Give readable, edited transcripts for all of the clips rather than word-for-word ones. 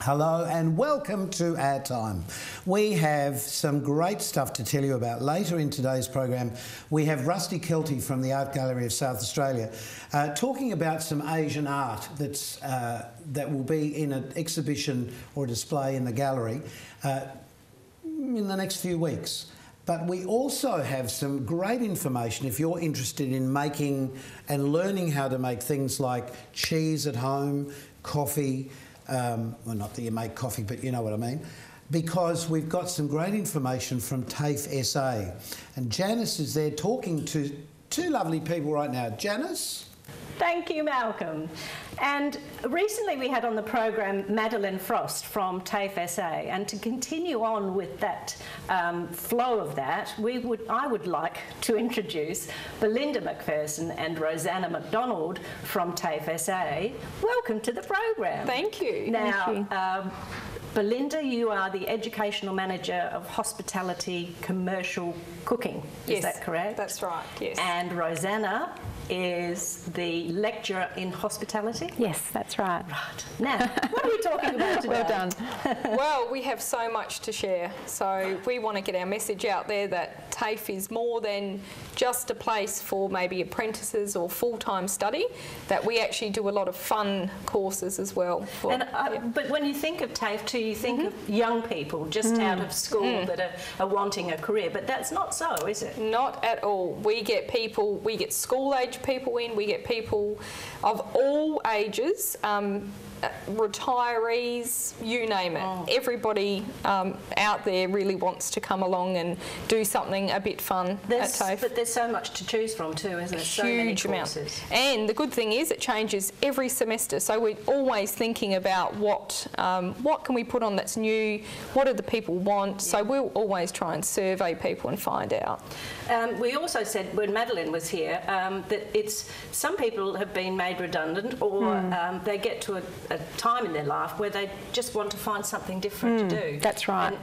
Hello and welcome to Our Time. We have some great stuff to tell you about. Later in today's program, we have Rusty Kelty from the Art Gallery of South Australia talking about some Asian art that will be in an exhibition or display in the gallery in the next few weeks. But we also have some great information if you're interested in making and learning how to make things like cheese at home, coffee. Well, not that you make coffee, but you know what I mean. Because we've got some great information from TAFE SA. And Janice is there talking to two lovely people right now. Janice? Thank you, Malcolm. And recently we had on the program Madeline Frost from TAFE SA, and to continue on with that flow of that, I would like to introduce Belinda McPherson and Rosanna McDonald from TAFE SA. Welcome to the program. Thank you. Now, Thank you. Belinda, you are the Educational Manager of Hospitality Commercial Cooking. Is that correct? That's right, yes. And Rosanna is the lecturer in hospitality? Yes, that's right. Right. Now, what are we talking about today? Well done. Well, we have so much to share. So we want to get our message out there that TAFE is more than just a place for maybe apprentices or full-time study, that we actually do a lot of fun courses as well. But when you think of TAFE too, you think of young people just out of school that are wanting a career, but that's not so, is it? Not at all. We get school-age people in, we get people of all ages, retirees, you name it. Everybody out there really wants to come along and do something a bit fun at TAFE. But there's so much to choose from too, isn't there? So many courses. And the good thing is it changes every semester, so we're always thinking about what can we put on that's new, what do the people want, so we'll always try and survey people and find out. We also said when Madeline was here that some people have been made redundant, or they get to a time in their life where they just want to find something different to do. That's right. And,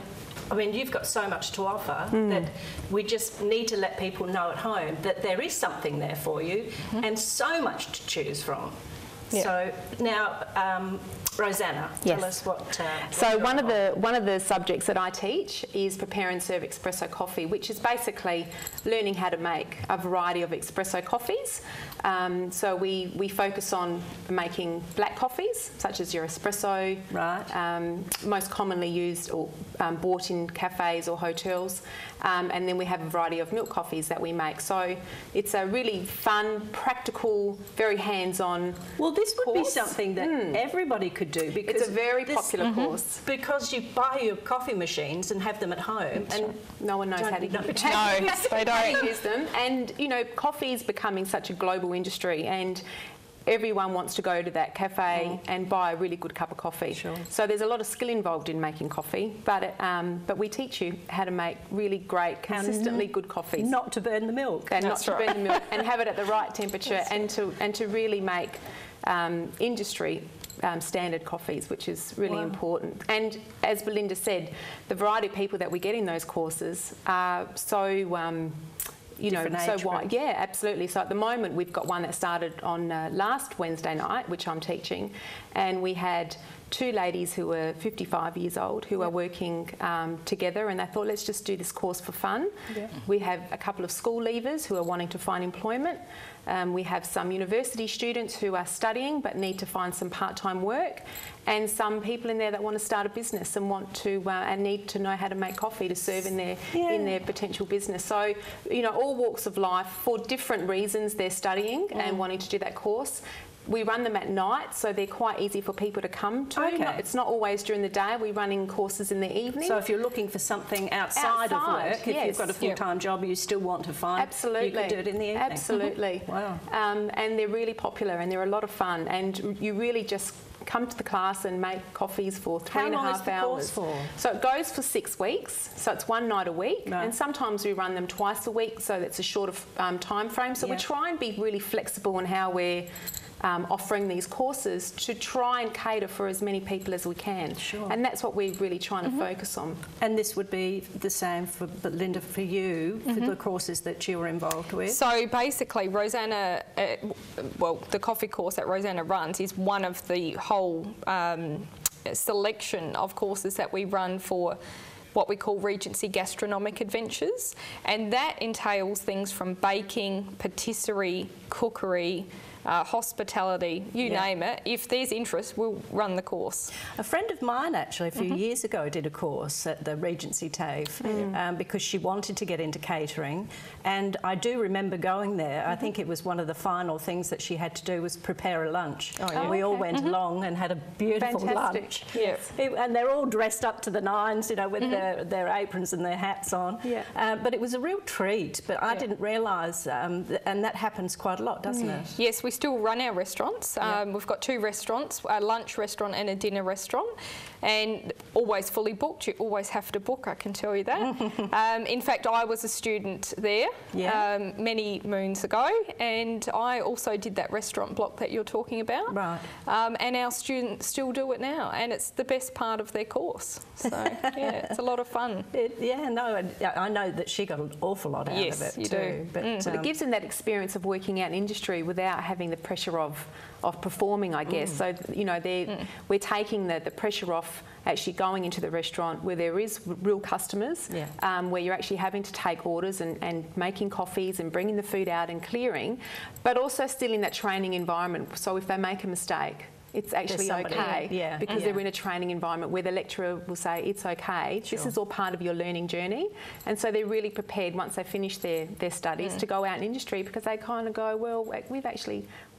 I mean, you've got so much to offer that we just need to let people know at home that there is something there for you and so much to choose from. Yeah. So now, Rosanna, tell us what. So one of the subjects that I teach is prepare and serve espresso coffee, which is basically learning how to make a variety of espresso coffees. So we focus on making black coffees, such as your espresso, most commonly used or bought in cafes or hotels, and then we have a variety of milk coffees that we make. So it's a really fun, practical, very hands-on. Well, this would be something that everybody could do, because it's a very popular course. Because you buy your coffee machines and have them at home, and no one knows how to they don't use them. And you know, coffee is becoming such a global industry, and everyone wants to go to that cafe and buy a really good cup of coffee. Sure. So there's a lot of skill involved in making coffee, but we teach you how to make really great, consistently good coffees. Not to burn the milk. And not to burn the milk, and have it at the right temperature, and to really make industry standard coffees, which is really important. And as Belinda said, the variety of people that we get in those courses are so wide. Yeah, absolutely. So at the moment we've got one that started on last Wednesday night, which I'm teaching, and we had two ladies who were 55 years old who are working together, and they thought, let's just do this course for fun. We have a couple of school leavers who are wanting to find employment. We have some university students who are studying but need to find some part-time work, and some people in there that want to start a business and want to and need to know how to make coffee to serve in their potential business. So, you know, all walks of life for different reasons they're studying and wanting to do that course. We run them at night, so they're quite easy for people to come to. Okay. It's not always during the day. We're running courses in the evening. So if you're looking for something outside of work, if you've got a full-time job you still want to find, you can do it in the evening. Absolutely. Wow. And they're really popular and they're a lot of fun, and you really just come to the class and make coffees for 3.5 hours. How long is the course for? So it goes for 6 weeks, so it's one night a week, and sometimes we run them twice a week, so that's a shorter time frame. So we try and be really flexible in how we're offering these courses to try and cater for as many people as we can. Sure. And that's what we're really trying to focus on. And this would be the same for Belinda, for you, for the courses that you were involved with? So basically, Rosanna, well, the coffee course that Rosanna runs is one of the whole selection of courses that we run for what we call Regency Gastronomic Adventures, and that entails things from baking, patisserie, cookery, hospitality, you name it. If there's interest, we'll run the course. A friend of mine actually a few years ago did a course at the Regency TAFE because she wanted to get into catering, and I do remember going there. I think it was one of the final things that she had to do was prepare a lunch. And we all went along and had a beautiful lunch. Yes. And they're all dressed up to the nines, you know, with their aprons and their hats on. But it was a real treat, but I didn't realise, and that happens quite a lot, doesn't it? Yes, we still run our restaurants. We've got 2 restaurants, a lunch restaurant and a dinner restaurant, and always fully booked. You always have to book, I can tell you that. In fact, I was a student there many moons ago, and I also did that restaurant block that you're talking about. Right. And our students still do it now, and it's the best part of their course. So, yeah, it's a lot of fun. I know that she got an awful lot out of it you too. do. But it gives them that experience of working out in industry without having the pressure of performing, I guess. So, you know, we're taking the pressure off actually going into the restaurant where there is real customers, where you're actually having to take orders and making coffees and bringing the food out and clearing, but also still in that training environment. So if they make a mistake, it's actually okay because they're in a training environment where the lecturer will say it's okay. This is all part of your learning journey, and so they're really prepared once they finish their studies to go out in industry, because they kind of go, well,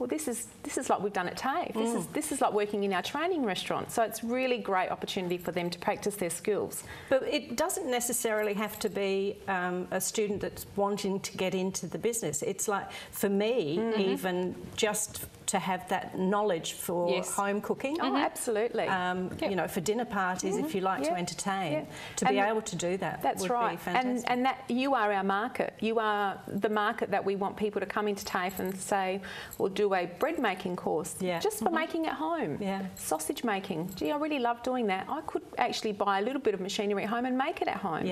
this is like we've done at TAFE. This is like working in our training restaurant. So it's really great opportunity for them to practice their skills. But it doesn't necessarily have to be a student that's wanting to get into the business. It's like, for me, even just to have that knowledge for home cooking. Oh, absolutely. You know, for dinner parties, if you like to entertain, to be able to do that. That's would right. Be fantastic. And that you are our market. You are the market that we want people to come into TAFE and say, well, do a bread making course just for making at home. Sausage making. Gee, I really love doing that. I could actually buy a little bit of machinery at home and make it at home.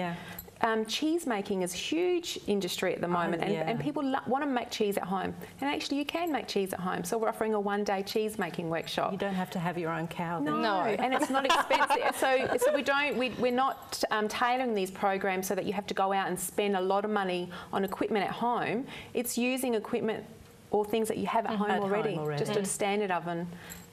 Cheese making is a huge industry at the moment, and people want to make cheese at home. And actually, you can make cheese at home. So we're offering a one-day cheese making workshop. You don't have to have your own cow. No, and it's not expensive. So we're not tailoring these programs so that you have to go out and spend a lot of money on equipment at home. It's using equipment or things that you have at home already. Just a standard oven,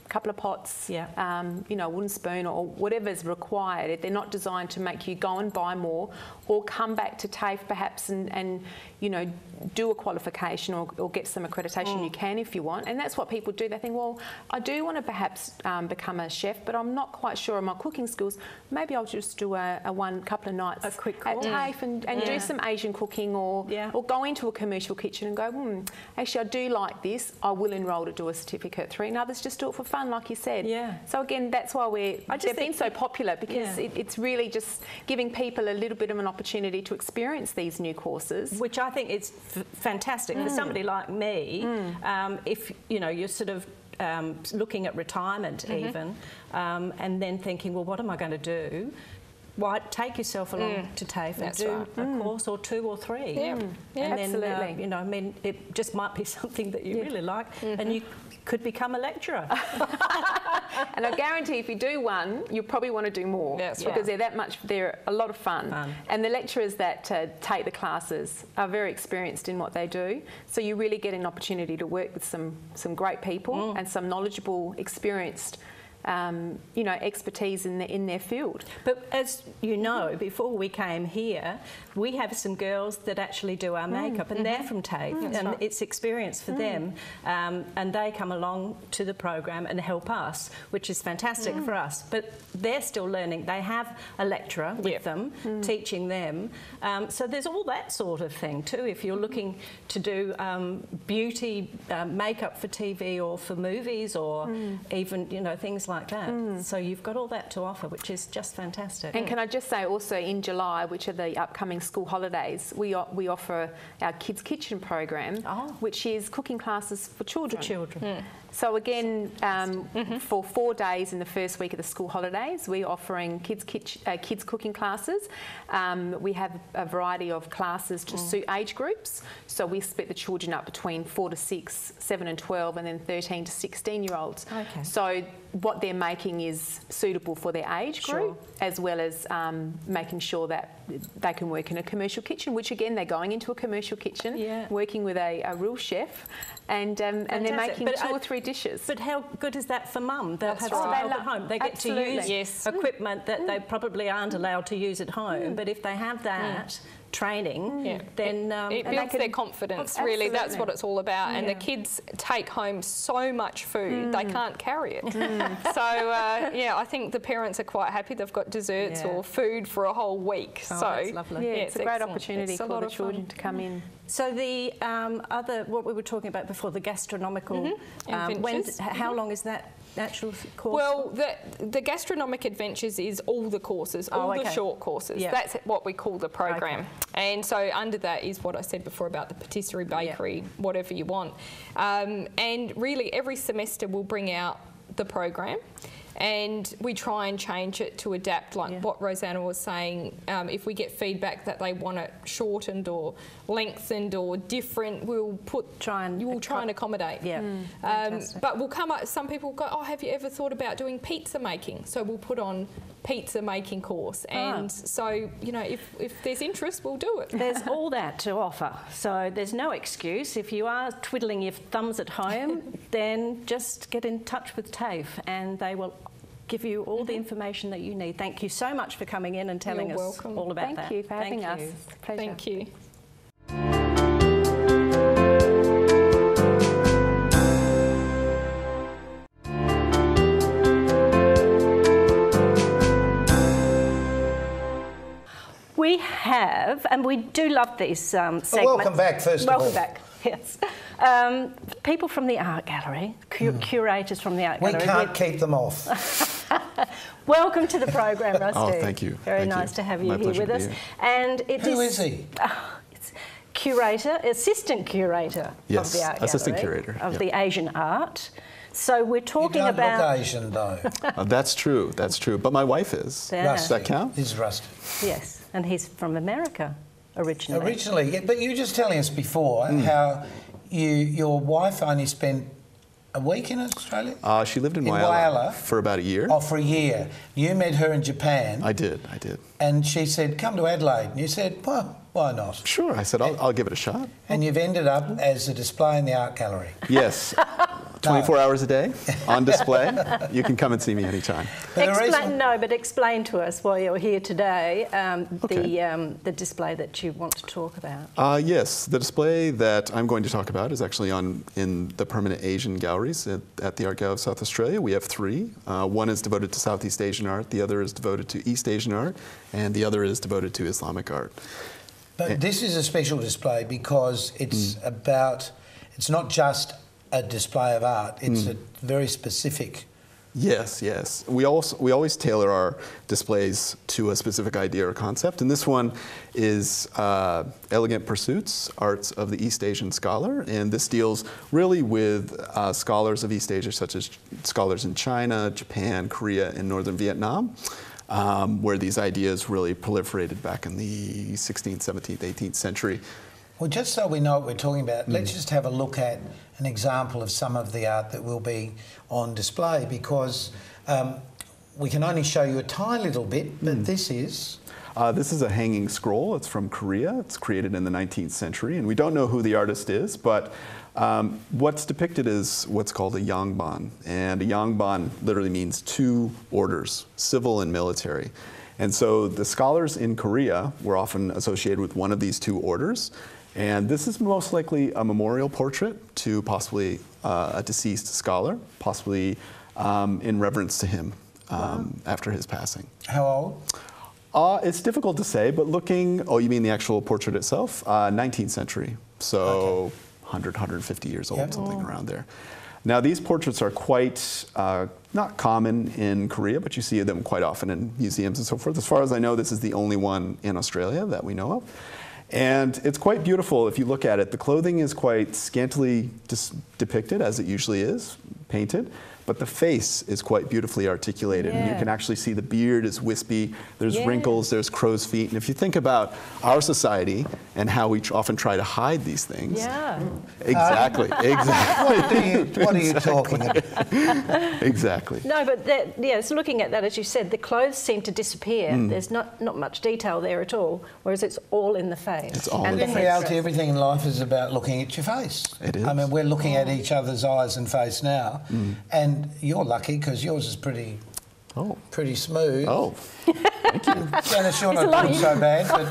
a couple of pots, you know, wooden spoon or whatever's required. They're not designed to make you go and buy more or come back to TAFE perhaps and you know, do a qualification or get some accreditation. You can if you want. And that's what people do. They think, well, I do want to perhaps become a chef, but I'm not quite sure of my cooking skills. Maybe I'll just do a couple of nights a quick at TAFE and do some Asian cooking or go into a commercial kitchen and go, actually, I do like this. I will enrol to do a Certificate 3. And others just do it for fun, like you said. So again, that's why they've been so popular, because it's really just giving people a little bit of an opportunity to experience these new courses. Which I think is fantastic for somebody like me. If you know you're sort of looking at retirement even, and then thinking, well, what am I going to do? Why take yourself along to TAFE and do a course or 2 or 3? And absolutely. then, you know, I mean, it just might be something that you really like, and you could become a lecturer. And I guarantee if you do one, you'll probably want to do more, because they're a lot of fun. And the lecturers that take the classes are very experienced in what they do. So you really get an opportunity to work with some great people and some knowledgeable, experienced you know, expertise in their field. But as you know, before we came here, we have some girls that actually do our makeup, and they're from TAFE, and it's experience for them, and they come along to the program and help us, which is fantastic for us. But they're still learning. They have a lecturer with them, teaching them. So there's all that sort of thing too. If you're looking to do beauty makeup for TV or for movies, or even, you know, things like that. So you've got all that to offer, which is just fantastic. And can I just say also, in July, which are the upcoming school holidays, we offer our Kids Kitchen program, which is cooking classes for children. So again, for 4 days in the first week of the school holidays, we're offering kids cooking classes. We have a variety of classes to suit age groups. So we split the children up between 4 to 6, 7 and 12, and then 13 to 16-year-olds. So what they're making is suitable for their age group, as well as making sure that they can work in a commercial kitchen, which again, they're going into a commercial kitchen, working with a real chef, and they're making 2 or 3 dishes. But how good is that for mum? They'll have some help at home. They get to use equipment that they probably aren't allowed to use at home, but if they have that training, then it builds their confidence. Really, that's what it's all about. And the kids take home so much food they can't carry it. So I think the parents are quite happy. They've got desserts or food for a whole week. Oh, so that's lovely. Yeah, it's a great opportunity for the children to come in. So the what we were talking about before, the gastronomical, how long is that actual course? Well, the gastronomic adventures is all the courses, all the short courses. That's what we call the program. And so under that is what I said before about the patisserie, bakery, whatever you want. And really every semester we'll bring out the program, and we try and change it to adapt, like what Rosanna was saying. If we get feedback that they want it shortened or lengthened or different, we'll try and accommodate. But we'll come up, some people go, oh, have you ever thought about doing pizza making? So we'll put on pizza making course, and so if there's interest, we'll do it. There's all that to offer, so there's no excuse. If you are twiddling your thumbs at home, then just get in touch with TAFE and they will give you all the information that you need. Thank you so much for coming in and telling us all about that. Thank you for having us. Pleasure. Thank you. We have, and we do love these segments. Welcome back, first of all. Welcome back, yes. People from the art gallery, curators from the art gallery. We can't keep them off. Welcome to the program, Rusty. Oh, thank you. Very nice to have you here with us. And Who is he? It's assistant curator of the art gallery. Assistant curator of the Asian art. So we're talking you don't about. Look Asian though. That's true. That's true. But my wife is. Yeah. Does that count? He's Rusty. Yes, and he's from America originally. Originally, yeah, but you were just telling us before how your wife only spent a week in Australia? She lived in Whyalla for about a year. Oh, for a year. You met her in Japan. I did. And she said, come to Adelaide. And you said, well, why not? Sure. I said, I'll give it a shot. And you've ended up as a display in the art gallery. Yes. 24 hours a day on display. You can come and see me anytime. But explain to us while you're here today the display that you want to talk about. Yes, the display that I'm going to talk about is actually in the permanent Asian galleries at the Art Gallery of South Australia. We have 3. One is devoted to Southeast Asian art, the other is devoted to East Asian art, and the other is devoted to Islamic art. But this is a special display because it's it's not just a display of art, it's a very specific. Yes. We always tailor our displays to a specific idea or concept, and this one is Elegant Pursuits, Arts of the East Asian Scholar, and this deals really with scholars of East Asia, such as scholars in China, Japan, Korea, and northern Vietnam, where these ideas really proliferated back in the 16th, 17th, 18th century. Well, just so we know what we're talking about, let's just have a look at an example of some of the art that will be on display, because we can only show you a tiny little bit, but this is... This is a hanging scroll. It's from Korea. It's created in the 19th century, and we don't know who the artist is, but what's depicted is what's called a yangban, and a yangban literally means 2 orders, civil and military. And so the scholars in Korea were often associated with one of these 2 orders. And this is most likely a memorial portrait to possibly a deceased scholar, possibly in reverence to him after his passing. How old? It's difficult to say, but looking, you mean the actual portrait itself? 19th century, so 100, 150 years old, something around there. Now, these portraits are quite not common in Korea, but you see them quite often in museums and so forth. As far as I know, this is the only one in Australia that we know of. And it's quite beautiful if you look at it. The clothing is quite scantily depicted, as it usually is, painted. but the face is quite beautifully articulated. And you Yeah. can actually see the beard is wispy, there's Yeah. wrinkles, there's crow's feet. And if you think about our society and how we often try to hide these things. Yeah. Exactly, exactly. What are you talking about? Exactly. No, but so looking at that, as you said, the clothes seem to disappear. There's not much detail there at all, whereas it's all in the face. It's all and in the In the reality, headdress. everything in life is about looking at your face. It is. I mean, we're looking at each other's eyes and face now, and you're lucky because yours is pretty smooth. Oh, Janice, you're It's a not lot doing of- so bad, but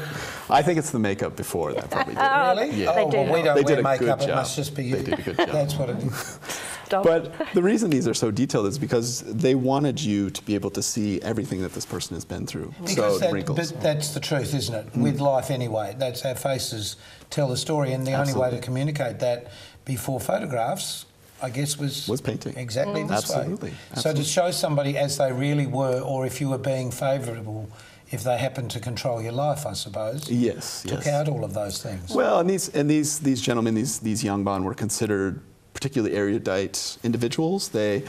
I think it's the makeup before that probably did it. really? Yeah. They Oh, do. well, we don't They wear did a makeup, good it job. must just be you. They did a good job. That's what it is. Stop. But the reason these are so detailed is because they wanted you to be able to see everything that this person has been through. So Because the wrinkles. but that's the truth, isn't it? With life anyway, that's our faces tell the story, and the only way Absolutely. to communicate that before photographs, I guess, was painting. Exactly this Absolutely. way. So Absolutely. to show somebody as they really were, or if you were being favourable, if they happened to control your life, I suppose. Yes, Took yes. out all of those things. Well, and these gentlemen, these Yangban were considered particularly erudite individuals. They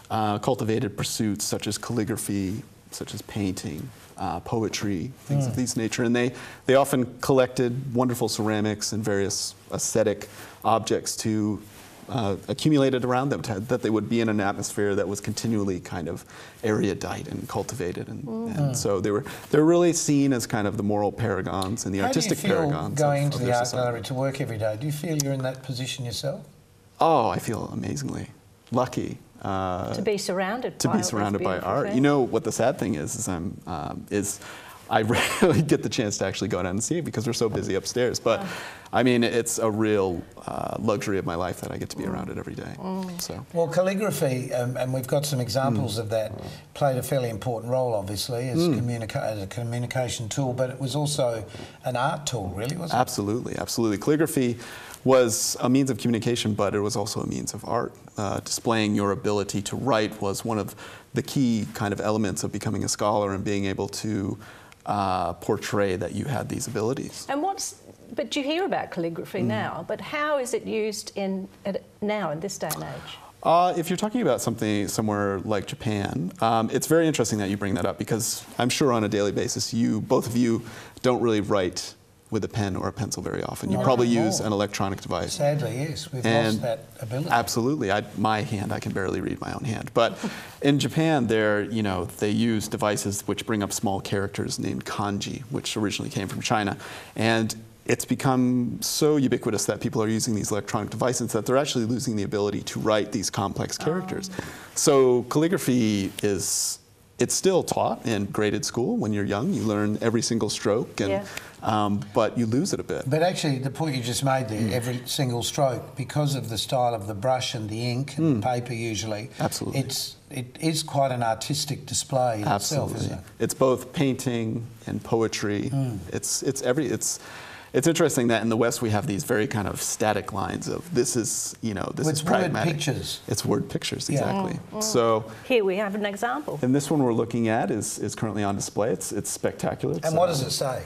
cultivated pursuits such as calligraphy, such as painting, poetry, things of these nature. And they often collected wonderful ceramics and various aesthetic objects to accumulated around them, that they would be in an atmosphere that was continually kind of erudite and cultivated. And so they were really seen as kind of the moral paragons and the artistic How do you feel paragons going of into the their art society. gallery to work every day? Do you feel you're in that position yourself? Oh, I feel amazingly lucky. to be surrounded to by be all these surrounded by beautiful art. things. You know what the sad thing is I rarely get the chance to actually go down and see it because we're so busy upstairs. But I mean, it's a real luxury of my life that I get to be around it every day. So. Well, calligraphy, and we've got some examples of that, played a fairly important role, obviously, as a communication tool, but it was also an art tool, really, wasn't it? Absolutely, absolutely. Calligraphy was a means of communication, but it was also a means of art. Displaying your ability to write was one of the key kind of elements of becoming a scholar and being able to portray that you had these abilities. And but you hear about calligraphy now, but how is it used now in this day and age? If you're talking about somewhere like Japan, it's very interesting that you bring that up because I'm sure on a daily basis, both of you don't really write with a pen or a pencil very often. You Not probably anymore. use an electronic device. Sadly, yes, we've And lost that ability. Absolutely. My hand, I can barely read my own hand. But in Japan, they use devices which bring up small characters named kanji, which originally came from China. And it's become so ubiquitous that people are using these electronic devices that they're actually losing the ability to write these complex characters. So calligraphy it's still taught in graded school. When you're young, you learn every single stroke, and but you lose it a bit. But actually, the point you just made there, every single stroke, because of the style of the brush and the ink and the paper usually, Absolutely. it is quite an artistic display in itself, isn't it? It's both painting and poetry. It's interesting that in the West we have these very kind of static lines of this is It's word pragmatic. pictures. It's word pictures, Yeah. exactly. So, Here we have an example. and this one we're looking at is currently on display. It's spectacular. It's, And what does it say?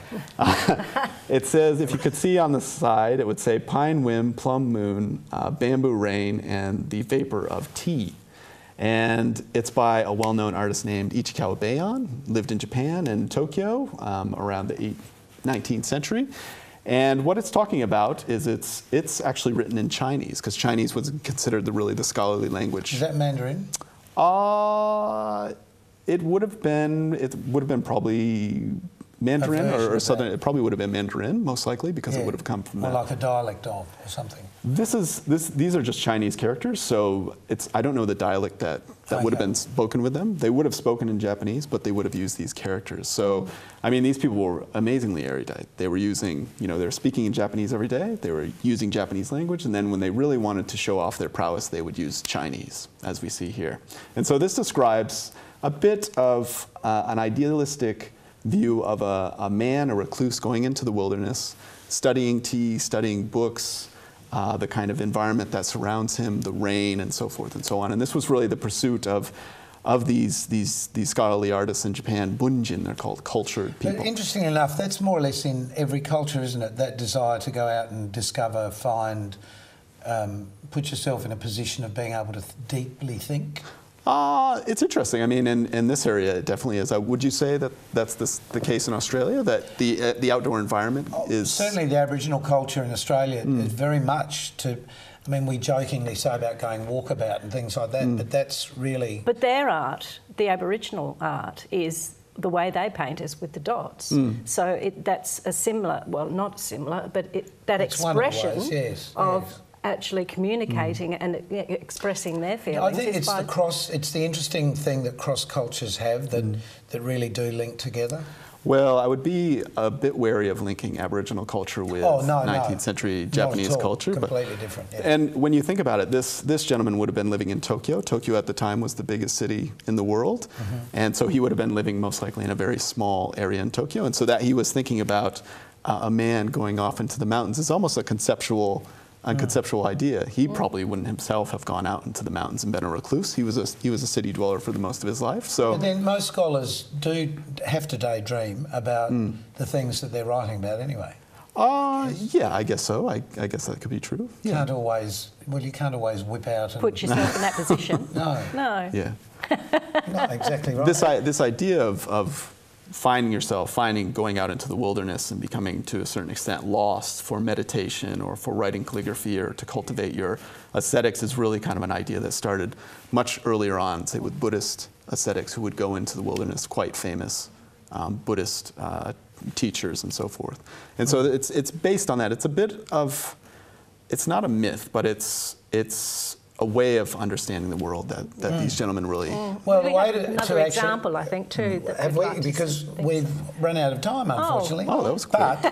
It says, if you could see on the side, it would say pine wind, plum moon, bamboo rain, and the vapor of tea. And it's by a well-known artist named Ichikawa Beion, lived in Japan and Tokyo around the 19th century. And what it's talking about is it's actually written in Chinese, because Chinese was considered the scholarly language. Is that Mandarin? It would have been probably Mandarin version or of Southern. that. It probably would have been Mandarin, most likely, because it would have come from Or that. like a dialect of or something. These are just Chinese characters, so I don't know the dialect that would have Okay. been spoken with them. They would have spoken in Japanese, but they would have used these characters. So, I mean, these people were amazingly erudite. They were using, they were speaking in Japanese every day. They were using Japanese language, and then when they really wanted to show off their prowess, they would use Chinese, as we see here. And so this describes a bit of an idealistic view of a man, a recluse, going into the wilderness, studying tea, studying books, the kind of environment that surrounds him, the rain, and so forth and so on. And this was really the pursuit of these scholarly artists in Japan, bunjin, they're called, cultured people. But interestingly enough, that's more or less in every culture, isn't it? That desire to go out and discover, find, put yourself in a position of being able to deeply think. It's interesting. I mean, in this area, it definitely is. Would you say that that's the case in Australia, that the outdoor environment is... Certainly the Aboriginal culture in Australia is very much to... I mean, we jokingly say about going walkabout and things like that, but that's really... But their art, the Aboriginal art, is the way they paint is with the dots. So that's a similar, well, not similar, but that It's one of the expression ways, yes, of yes. actually communicating and expressing their feelings. I think it's the interesting thing that cross cultures have that really do link together. Well, I would be a bit wary of linking Aboriginal culture with 19th century Japanese culture. Completely different. Yeah. And when you think about it, this gentleman would have been living in Tokyo. Tokyo at the time was the biggest city in the world. And so he would have been living most likely in a very small area in Tokyo. And so that he was thinking about a man going off into the mountains is almost a conceptual idea. He probably wouldn't himself have gone out into the mountains and been a recluse. He was a city dweller for the most of his life. So, but then most scholars do have to daydream about the things that they're writing about anyway. Yeah, I guess so. I guess that could be true. You can't always whip out and Put yourself in that position. No, Yeah. not exactly right. This idea of going out into the wilderness and becoming to a certain extent lost for meditation or for writing calligraphy or to cultivate your aesthetics is really kind of an idea that started much earlier on, say with Buddhist ascetics who would go into the wilderness, quite famous Buddhist teachers and so forth. And so it's based on that. It's not a myth, but it's a way of understanding the world that these gentlemen really... Well, we the way have to another actually, example, I think, too. That have we'd we? like to Because think we've run out of time, unfortunately. Oh, that was quick. But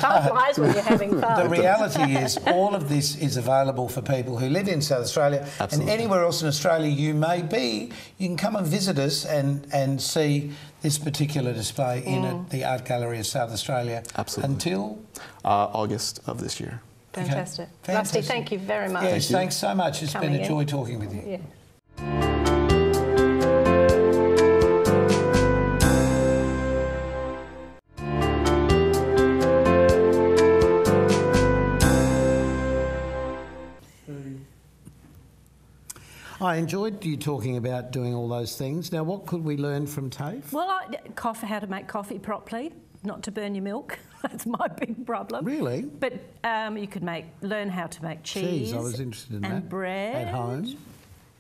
time flies when you're having the fun. reality is all of this is available for people who live in South Australia. Absolutely. And anywhere else in Australia you may be, you can come and visit us and see this particular display in at the Art Gallery of South Australia. Absolutely. Until? August of this year. Fantastic. Okay. Rusty, thank you very much. Yes, thanks so much. It's been Coming a in. joy talking with you. Yeah. I enjoyed you talking about doing all those things. Now, what could we learn from TAFE? Well, how to make coffee properly, not to burn your milk. That's my big problem. Really? But you could learn how to make cheese. I was interested in and that. bread At home.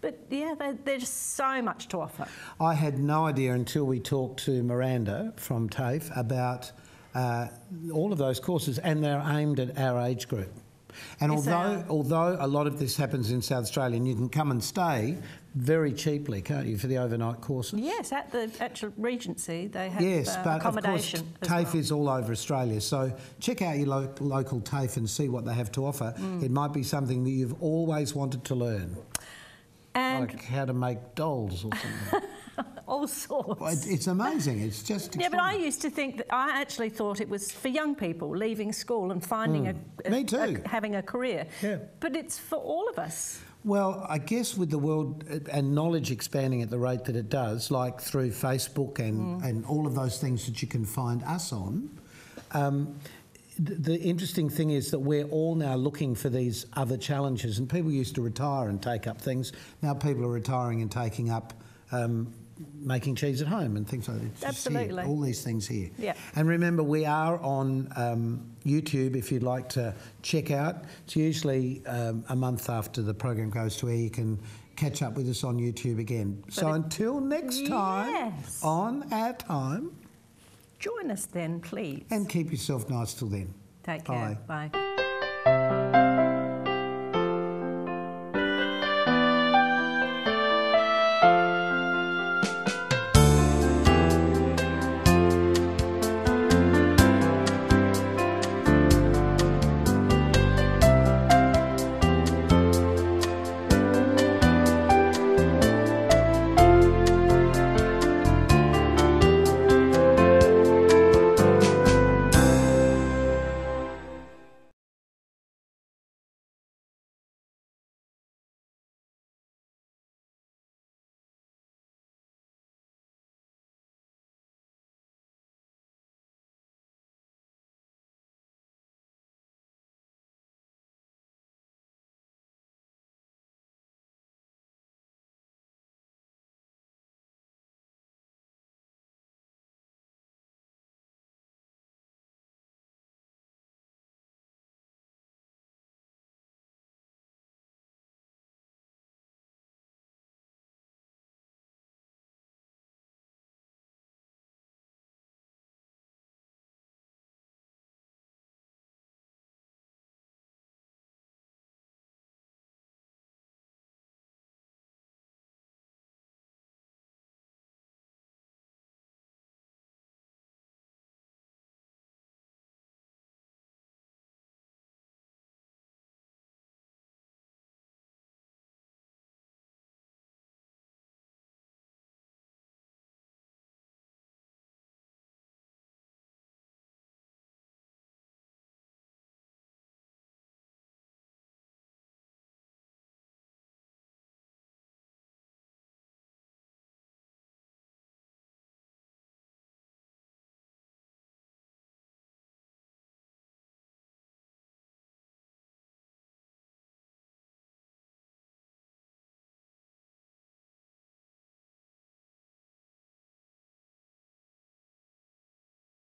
But yeah, there's so much to offer. I had no idea until we talked to Miranda from TAFE about all of those courses, and they're aimed at our age group. And although a lot of this happens in South Australia, and you can come and stay very cheaply, can't you, for the overnight courses? Yes, at the actual Regency they have Of accommodation. course, TAFE is all over Australia, so check out your local TAFE and see what they have to offer. It might be something that you've always wanted to learn, And like how to make dolls or something. all sorts. Well, it's amazing. It's just Yeah, but I used to think I actually thought it was for young people leaving school and finding Me too. having a career. Yeah. But it's for all of us. Well, I guess with the world and knowledge expanding at the rate that it does, like through Facebook and all of those things that you can find us on, the interesting thing is that we're all now looking for these other challenges. And people used to retire and take up things. Now people are retiring and taking up making cheese at home and things like that. It's just here, Absolutely. all these things here. Yeah. And remember, we are on YouTube if you'd like to check out. It's usually a month after the program goes to air. You can catch up with us on YouTube again. So until next time Yes. on Our Time, Join us then, please. and keep yourself nice till then. Take care. Bye. Bye.